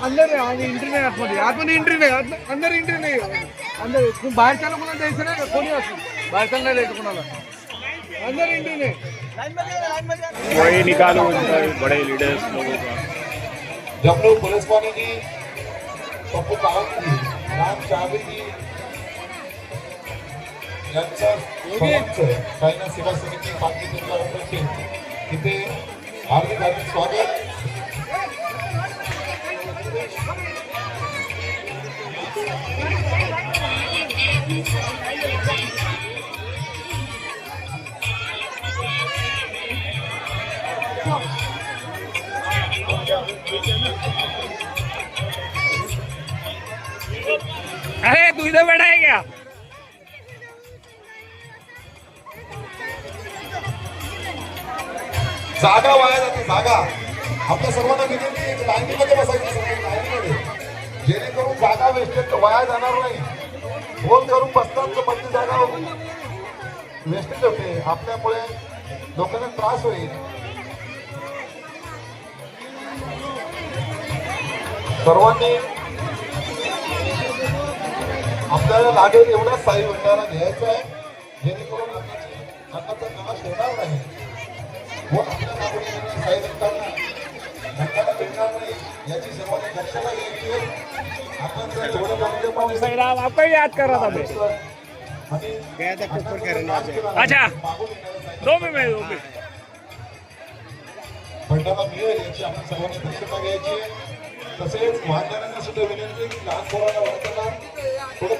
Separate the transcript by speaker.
Speaker 1: अंदर आहे एंट्री नाही आतमध्ये एंट्री नाही अंदर एंट्री नाही अंदर बाहेरच्या लोकांना द्यायचं नाही का कोणी असो बाहेरच्या नाही द्यायचं कोणाला अंदर एंट्री नहीं
Speaker 2: वही निकालो बड़े लीडर्स लोगों का
Speaker 3: जमलो पुलिस वाले जी पप्पू कावत जी राम चावी जी यांचं सर्वांचं चायना सेवा समिती पाटली जिल्हा इथे हार्दिक हार्दिक स्वागत.
Speaker 2: अरे तू इधर बैठा है क्या?
Speaker 3: जागा वाया जाते जागा आपल्या सर्वांना विनंती लाईनीमध्ये बसायची लाईनीमध्ये जेणेकरून जागा वेस्टेज वाया जाणार नाही. फोन करून बसतात तर मधली जागा वेस्टेज होते आपल्यामुळे लोकांना त्रास होईल. सर्वांनी आपल्याला लागेल एवढा साई भंडारा घ्यायचा आहे जेणेकरून अन्नाचा नाश होणार नाही व आपल्या नागरिकांना साई भंडारा भेटणार नाही याची सर्वांनी दक्षता घ्यायची आहे. आपण जर थोडं बघितलं पाहिजे
Speaker 2: साईराम आपको याद कर रहा था मैं. अच्छा 2 मिनिट
Speaker 3: भंडारा मिळेल याची आपण सर्वांनी दक्षता घ्यायची आहे. तसेच वाहनदारांना सुद्धा विनंती की लहान पोरांना वाहताना थोडं